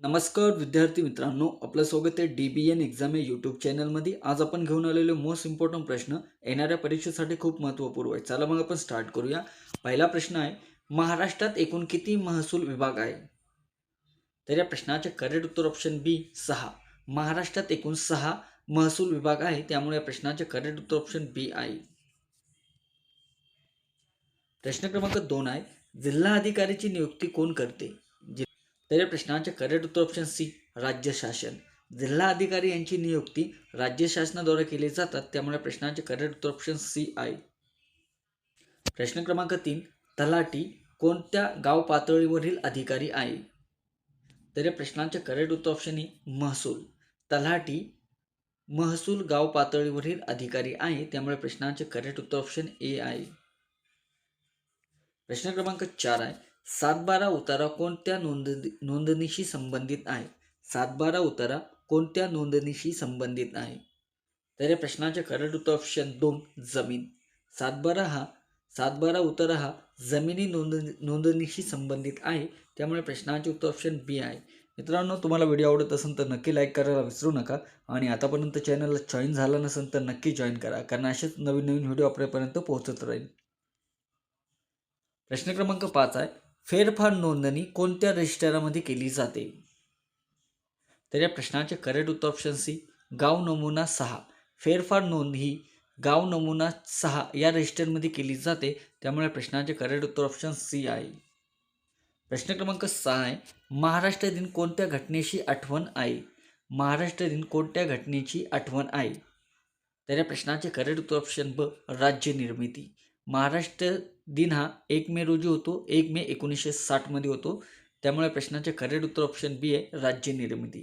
नमस्कार विद्यार्थी मित्रांनो, आपलं स्वागत आहे DBN एक्झाम या यूट्यूब चॅनलमध्ये. आज आपण घेऊन आलेले मोस्ट इम्पॉर्टंट प्रश्न येणाऱ्या परीक्षेसाठी खूप महत्त्वपूर्ण आहे. चला मग आपण स्टार्ट करूया. पहिला प्रश्न आहे, महाराष्ट्रात एकूण किती महसूल विभाग आहे? तर या प्रश्नाचे करेक्ट उत्तर ऑप्शन बी 6. महाराष्ट्रात एकूण 6 महसूल विभाग आहे, त्यामुळे या प्रश्नाचे करेक्ट उत्तर ऑप्शन बी आहे. प्रश्न क्रमांक 2 आहे, जिल्हा अधिकारीची नियुक्ती कोण करते? तर या प्रश्नाचे करेक्ट उत्तर ऑप्शन सी, राज्य शासन. जिल्हा अधिकारी यांची नियुक्ती राज्य शासनाद्वारे केली जातात, त्यामुळे प्रश्नाचे करेक्ट उत्तर ऑप्शन सी आहे. प्रश्न क्रमांक 3, तलाठी कोणत्या गाव पातळीवरील अधिकारी आहे? तर या प्रश्नाचे करेक्ट उत्तर ऑप्शन ए, महसूल. तलाठी महसूल गाव पातळीवरील अधिकारी आहे, त्यामुळे प्रश्नाचे करेक्ट उत्तर ऑप्शन ए आहे. प्रश्न क्रमांक 4 आहे, 7/12 उतारा कोणत्या नोंदणीशी संबंधित आहे? 7/12 उतारा कोणत्या नोंदणीशी संबंधित आहे? तर या प्रश्नाचे करेक्ट उत्तर ऑप्शन 2, जमीन. 7/12 उतारा हा जमिनी नोंदणीशी संबंधित आहे, त्यामुळे प्रश्नाचे उत्तर ऑप्शन बी आहे. मित्रांनो, तुम्हाला व्हिडिओ आवडत असेल तर नक्की लाईक करायला विसरू नका आणि आतापर्यंत चॅनलला जॉईन झाला नसेल तर नक्की जॉईन करा, कारण असेच नवीन व्हिडिओ आपल्यापर्यंत पोहोचत राहील. प्रश्न क्रमांक 5 आहे, फेरफार नोंदणी कोणत्या रजिस्टरामध्ये केली जाते? तर या प्रश्नाचे करेक्ट उत्तर ऑप्शन सी, गाव नमुना 6. फेरफार नोंद ही गाव नमुना 6 या रजिस्टरमध्ये केली जाते, त्यामुळे प्रश्नाचे करेक्ट उत्तर ऑप्शन सी आहे. प्रश्न क्रमांक 6 आहे, महाराष्ट्र दिन कोणत्या घटनेची आठवण आहे? महाराष्ट्र दिन कोणत्या घटनेची आठवण आहे? तर या प्रश्नाचे करेक्ट उत्तर ऑप्शन ब, राज्य निर्मिती. महाराष्ट्र दिन हा 1 मे रोजी होतो, 1 मे 1960 मध्ये होतो, त्यामुळे प्रश्नाचे करेक्ट उत्तर ऑप्शन बी आहे, राज्य निर्मिती.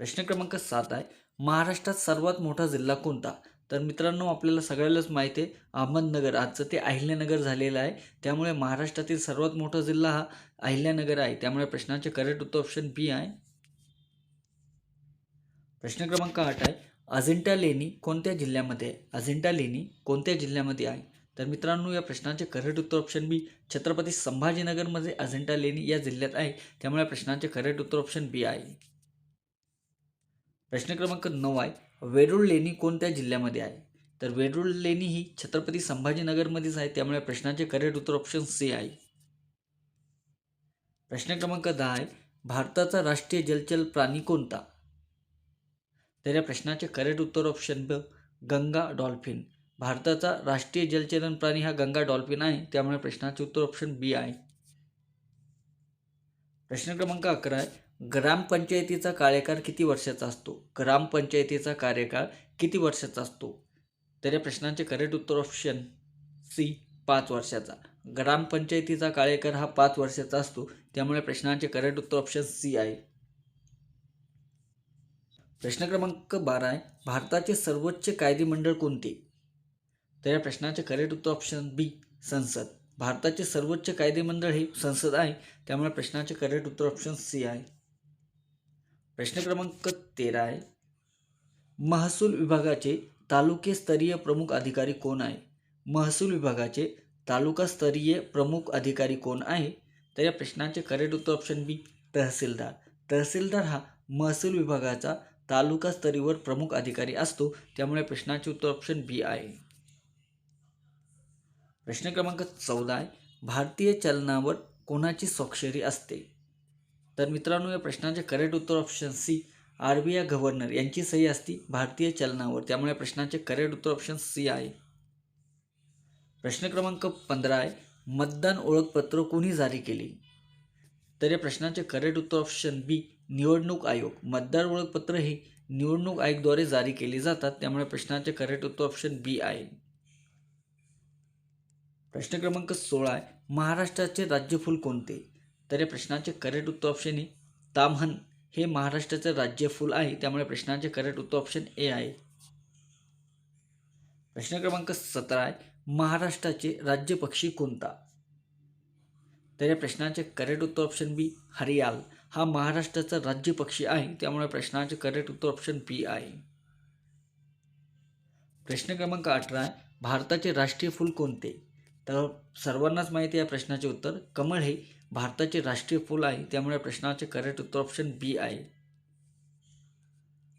प्रश्न क्रमांक 7 आहे, महाराष्ट्रात सर्वात मोठा जिल्हा कोणता? तर मित्रांनो, आपल्याला सगळ्यालाच माहिती आहे, अहमदनगर आजचं ते अहिल्यानगर झालेलं आहे, त्यामुळे महाराष्ट्रातील सर्वात मोठा जिल्हा हा अहिल्यानगर आहे, त्यामुळे प्रश्नाचे करेक्ट उत्तर ऑप्शन बी आहे. प्रश्न क्रमांक 8 आहे, अजिंठा लेणी कोणत्या जिल्ह्यामध्ये आहे? अजिंठा लेणी कोणत्या जिल्ह्यामध्ये आहे? तर मित्रांनो, या प्रश्नाचे करेक्ट उत्तर ऑप्शन बी, छत्रपती संभाजीनगरमध्ये अजिंठा लेणी या जिल्ह्यात आहे, त्यामुळे प्रश्नाचे करेक्ट उत्तर ऑप्शन बी आहे. प्रश्न क्रमांक 9 आहे, वेरूळ लेणी कोणत्या जिल्ह्यामध्ये आहे? तर वेरूळ लेणी ही छत्रपती संभाजीनगरमध्येच आहे, त्यामुळे प्रश्नाचे करेक्ट उत्तर ऑप्शन सी आहे. प्रश्न क्रमांक 10 आहे, भारताचा राष्ट्रीय जलचर प्राणी कोणता? तर या प्रश्नाचे करेक्ट उत्तर ऑप्शन ब, गंगा डॉल्फिन. भारताचा राष्ट्रीय जलचरण प्राणी हा गंगा डॉल्फिन आहे, त्यामुळे प्रश्नाचे उत्तर ऑप्शन बी आहे. प्रश्न क्रमांक 11 आहे, ग्रामपंचायतीचा कार्यकाळ किती वर्षाचा असतो? ग्रामपंचायतीचा कार्यकाळ किती वर्षाचा असतो? तर या प्रश्नाचे करेक्ट उत्तर ऑप्शन सी, 5 वर्षाचा. ग्रामपंचायतीचा कार्यकाळ हा 5 वर्षाचा असतो, त्यामुळे प्रश्नाचे करेक्ट उत्तर ऑप्शन सी आहे. प्रश्न क्रमांक 12 आहे, भारताचे सर्वोच्च कायदेमंडळ कोणते? तर या प्रश्नाचे करेक्ट उत्तर ऑप्शन बी, संसद. भारताचे सर्वोच्च कायदेमंडळ हे संसद आहे, त्यामुळे प्रश्नाचे करेक्ट उत्तर ऑप्शन सी आहे. प्रश्न क्रमांक 13 आहे, महसूल विभागाचे तालुकास्तरीय प्रमुख अधिकारी कोण आहे? महसूल विभागाचे तालुकास्तरीय प्रमुख अधिकारी कोण आहे? तर या प्रश्नाचे करेक्ट उत्तर ऑप्शन बी, तहसीलदार. तहसीलदार हा महसूल विभागाचा तालुका स्तरीवर प्रमुख अधिकारी असतो, त्यामुळे प्रश्नाचे उत्तर ऑप्शन बी आहे. प्रश्न क्रमांक 14 आहे, भारतीय चलनावर कोणाची स्वाक्षरी असते? तर मित्रांनो, या प्रश्नाचे करेक्ट उत्तर ऑप्शन सी, RBI गव्हर्नर यांची सही असते भारतीय चलनावर, त्यामुळे प्रश्नाचे करेक्ट उत्तर ऑप्शन सी आहे. प्रश्न क्रमांक 15 आहे, मतदान ओळखपत्र कोणी जारी केले? तर या प्रश्नाचे करेक्ट उत्तर ऑप्शन बी, निवडणूक आयोग. मतदार ओळखपत्र हे निवडणूक आयोगाद्वारे जारी केले जातात, त्यामुळे प्रश्नाचे करेक्ट उत्तर ऑप्शन बी आहे. प्रश्न क्रमांक 16 आहे, महाराष्ट्राचे राज्यफूल कोणते? तर या प्रश्नाचे करेक्ट उत्तर ऑप्शन ए, ताम्हण हे महाराष्ट्राचे राज्यफूल आहे, त्यामुळे प्रश्नाचे करेक्ट उत्तर ऑप्शन ए आहे. प्रश्न क्रमांक 17 आहे, महाराष्ट्राचे राज्य पक्षी कोणता? तर या प्रश्नाचे करेक्ट उत्तर ऑप्शन बी, हरियाल हा महाराष्ट्राचा राज्य पक्षी आहे, त्यामुळे प्रश्नाचे करेक्ट उत्तर ऑप्शन बी आहे. प्रश्न क्रमांक 18 आहे, भारताचे राष्ट्रीय फूल कोणते? तर सर्वांनाच माहिती आहे प्रश्नाचे उत्तर, कमळ हे भारताचे राष्ट्रीय फूल आहे, त्यामुळे प्रश्नाचे करेक्ट उत्तर ऑप्शन बी आहे.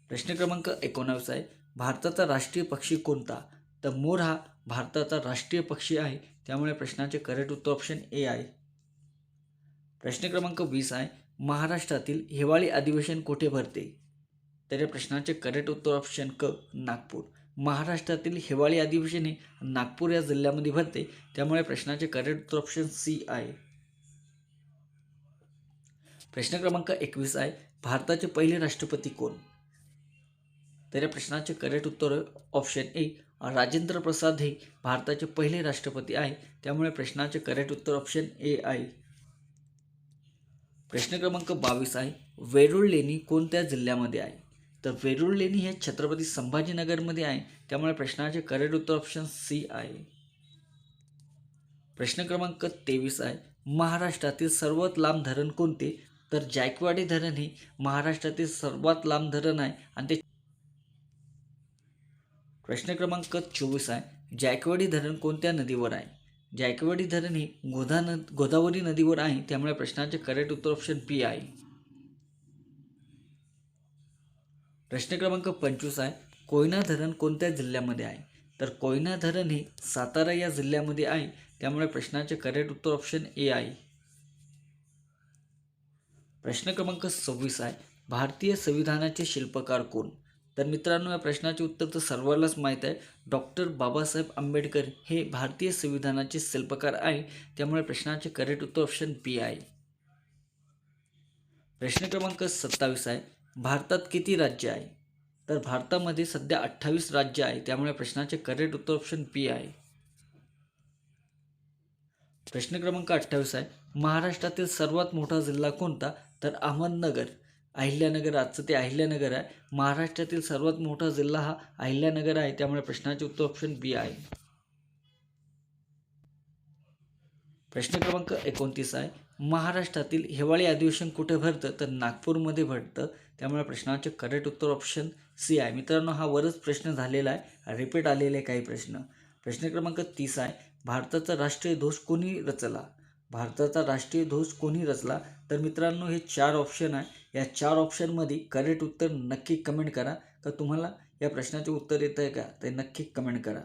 प्रश्न क्रमांक 19 आहे, भारताचा राष्ट्रीय पक्षी कोणता? तर मोर हा भारताचा राष्ट्रीय पक्षी आहे, त्यामुळे प्रश्नाचे करेक्ट उत्तर ऑप्शन ए आहे. प्रश्न क्रमांक 20 आहे, महाराष्ट्रातील हिवाळी अधिवेशन कुठे भरते? तर या प्रश्नाचे करेक्ट उत्तर ऑप्शन क नागपूर. महाराष्ट्रातील हिवाळी अधिवेशन हे नागपूर या जिल्ह्यामध्ये भरते, त्यामुळे प्रश्नाचे करेक्ट उत्तर ऑप्शन सी आहे. प्रश्न क्रमांक 21 आहे, भारताचे पहिले राष्ट्रपती कोण? तर या प्रश्नाचे करेक्ट उत्तर ऑप्शन ए राजेंद्र प्रसाद हे भारताचे पहिले राष्ट्रपती आहे, त्यामुळे प्रश्नाचे करेक्ट उत्तर ऑप्शन ए आहे. प्रश्न क्रमांक 22 आहे, वेरूळ लेणी कोणत्या जिल्ह्यामध्ये आहे? तर वेरूळ लेणी हे छत्रपती संभाजीनगरमध्ये आहे, त्यामुळे प्रश्नाचे करेक्ट उत्तर ऑप्शन सी आहे. प्रश्न क्रमांक 23 आहे, महाराष्ट्रातील सर्वात लांब धरण कोणते? तर जायकवाडी धरण हे महाराष्ट्रातील सर्वात लांब धरण आहे आणि ते. प्रश्न क्रमांक 24 आहे, जायकवाडी धरण कोणत्या नदीवर आहे? जायकवाडी धरण हे गोदावरी नदीवर आहे, त्यामुळे प्रश्नाचे करेक्ट उत्तर ऑप्शन बी आहे. प्रश्न क्रमांक 25 आहे, कोयना धरण कोणत्या जिल्ह्यामध्ये आहे? तर कोयना धरण हे सातारा या जिल्ह्यामध्ये आहे, त्यामुळे प्रश्नाचे करेक्ट उत्तर ऑप्शन ए आहे. प्रश्न क्रमांक 26 आहे, भारतीय संविधानाचे शिल्पकार कोण? तर मित्रांनो, या प्रश्नाचे उत्तर तर सर्वांनाच माहीत आहे. डॉक्टर बाबासाहेब आंबेडकर हे भारतीय संविधानाचे शिल्पकार आहे, त्यामुळे प्रश्नाचे करेक्ट उत्तर ऑप्शन बी आहे. प्रश्न क्रमांक 27 आहे, भारतात किती राज्य आहे? तर भारतामध्ये सध्या 28 राज्य आहे, त्यामुळे प्रश्नाचे करेक्ट उत्तर ऑप्शन बी आहे. प्रश्न क्रमांक 28 आहे, महाराष्ट्रातील सर्वात मोठा जिल्हा कोणता? तर अहमदनगर. अहिल्यानगर आजचं ते अहिल्यानगर आहे. महाराष्ट्रातील सर्वात मोठा जिल्हा हा अहिल्यानगर आहे, त्यामुळे प्रश्नाचे उत्तर ऑप्शन बी आहे. प्रश्न क्रमांक 29 आहे, महाराष्ट्रातील हिवाळी अधिवेशन कुठे भरतं? तर नागपूरमध्ये भरतं, त्यामुळे प्रश्नाचे करेक्ट उत्तर ऑप्शन सी आहे. मित्रांनो, हा वरच प्रश्न झालेला आहे, रिपीट आलेले काही प्रश्न. प्रश्न क्रमांक 30 आहे, भारताचा राष्ट्रीय ध्वज कोणी रचला? भारताचा राष्ट्रीय ध्वज कोणी रचला? तर मित्रांनो, हे 4 ऑप्शन आहे. या 4 ऑप्शनमध्ये करेक्ट उत्तर नक्की कमेंट करा. का तुम्हाला या प्रश्नाचे उत्तर येतं आहे का? ते नक्की कमेंट करा.